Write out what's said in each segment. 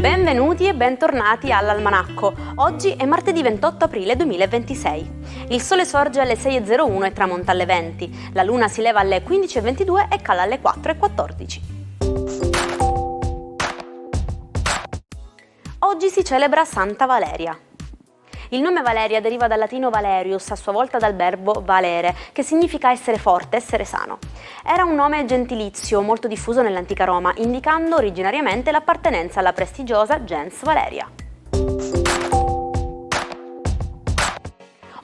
Benvenuti e bentornati all'Almanacco. Oggi è martedì 28 aprile 2026. Il sole sorge alle 6:01 e tramonta alle 20. La luna si leva alle 15:22 e cala alle 4:14. Oggi si celebra Santa Valeria. Il nome Valeria deriva dal latino valerius, a sua volta dal verbo valere, che significa essere forte, essere sano. Era un nome gentilizio molto diffuso nell'antica Roma, indicando originariamente l'appartenenza alla prestigiosa gens Valeria.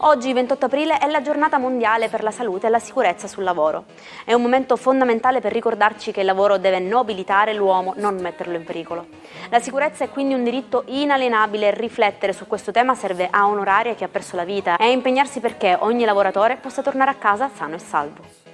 Oggi, 28 aprile, è la giornata mondiale per la salute e la sicurezza sul lavoro. È un momento fondamentale per ricordarci che il lavoro deve nobilitare l'uomo, non metterlo in pericolo. La sicurezza è quindi un diritto inalienabile e riflettere su questo tema serve a onorare chi ha perso la vita e a impegnarsi perché ogni lavoratore possa tornare a casa sano e salvo.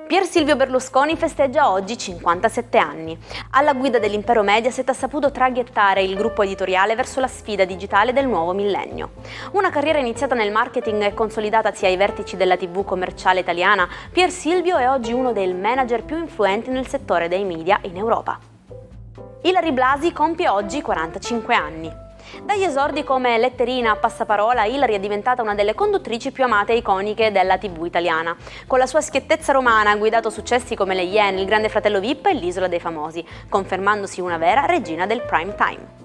Pier Silvio Berlusconi festeggia oggi 57 anni. Alla guida dell'impero Mediaset ha saputo traghettare il gruppo editoriale verso la sfida digitale del nuovo millennio. Una carriera iniziata nel marketing e consolidata ai vertici della TV commerciale italiana, Pier Silvio è oggi uno dei manager più influenti nel settore dei media in Europa. Ilary Blasi compie oggi 45 anni. Dagli esordi come letterina a passaparola, Ilary è diventata una delle conduttrici più amate e iconiche della TV italiana. Con la sua schiettezza romana ha guidato successi come Le Iene, Il Grande Fratello VIP e L'Isola dei Famosi, confermandosi una vera regina del prime time.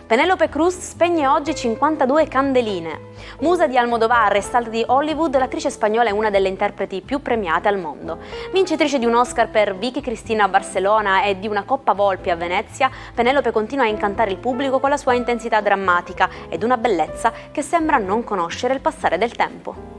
Penélope Cruz spegne oggi 52 candeline. Musa di Almodovar e star di Hollywood, l'attrice spagnola è una delle interpreti più premiate al mondo. Vincitrice di un Oscar per Vicky Cristina a Barcellona e di una Coppa Volpi a Venezia, Penélope continua a incantare il pubblico con la sua intensità drammatica ed una bellezza che sembra non conoscere il passare del tempo.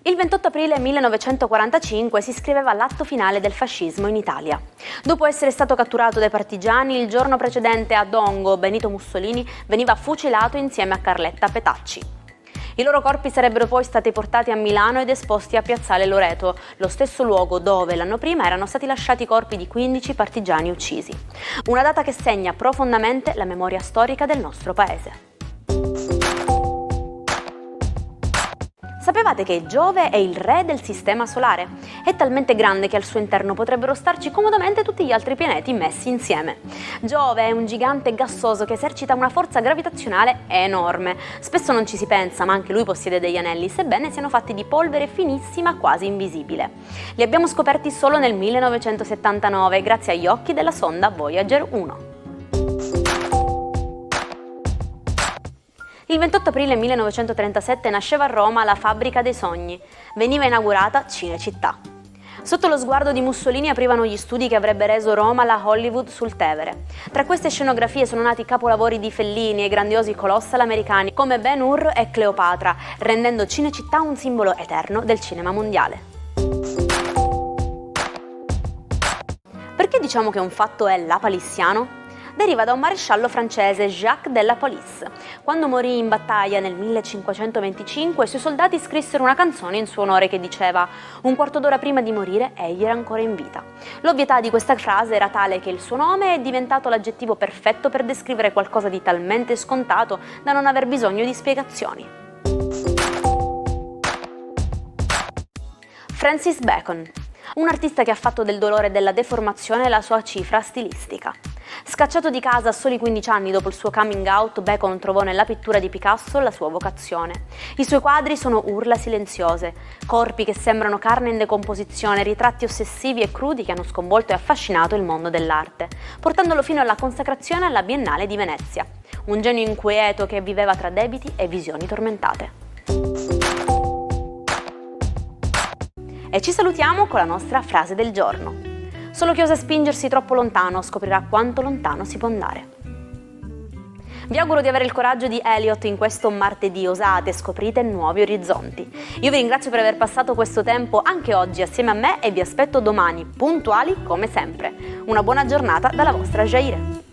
Il 28 aprile 1945 si scriveva l'atto finale del fascismo in Italia. Dopo essere stato catturato dai partigiani, il giorno precedente a Dongo, Benito Mussolini veniva fucilato insieme a Carletta Petacci. I loro corpi sarebbero poi stati portati a Milano ed esposti a Piazzale Loreto, lo stesso luogo dove l'anno prima erano stati lasciati i corpi di 15 partigiani uccisi. Una data che segna profondamente la memoria storica del nostro paese. Sapevate che Giove è il re del sistema solare? È talmente grande che al suo interno potrebbero starci comodamente tutti gli altri pianeti messi insieme. Giove è un gigante gassoso che esercita una forza gravitazionale enorme. Spesso non ci si pensa, ma anche lui possiede degli anelli, sebbene siano fatti di polvere finissima, quasi invisibile. Li abbiamo scoperti solo nel 1979, grazie agli occhi della sonda Voyager 1. Il 28 aprile 1937 nasceva a Roma la Fabbrica dei Sogni. Veniva inaugurata Cinecittà. Sotto lo sguardo di Mussolini aprivano gli studi che avrebbe reso Roma la Hollywood sul Tevere. Tra queste scenografie sono nati capolavori di Fellini e grandiosi colossal americani come Ben-Hur e Cleopatra, rendendo Cinecittà un simbolo eterno del cinema mondiale. Perché diciamo che un fatto è lapalissiano? Deriva da un maresciallo francese, Jacques de la Police. Quando morì in battaglia nel 1525, i suoi soldati scrissero una canzone in suo onore che diceva «Un quarto d'ora prima di morire, egli era ancora in vita». L'ovvietà di questa frase era tale che il suo nome è diventato l'aggettivo perfetto per descrivere qualcosa di talmente scontato da non aver bisogno di spiegazioni. Francis Bacon, un artista che ha fatto del dolore e della deformazione la sua cifra stilistica. Scacciato di casa a soli 15 anni dopo il suo coming out, Bacon trovò nella pittura di Picasso la sua vocazione. I suoi quadri sono urla silenziose, corpi che sembrano carne in decomposizione, ritratti ossessivi e crudi che hanno sconvolto e affascinato il mondo dell'arte, portandolo fino alla consacrazione alla Biennale di Venezia. Un genio inquieto che viveva tra debiti e visioni tormentate. E ci salutiamo con la nostra frase del giorno. Solo chi osa spingersi troppo lontano scoprirà quanto lontano si può andare. Vi auguro di avere il coraggio di Elliot in questo martedì, osate, scoprite nuovi orizzonti. Io vi ringrazio per aver passato questo tempo anche oggi assieme a me e vi aspetto domani, puntuali come sempre. Una buona giornata dalla vostra Jaire.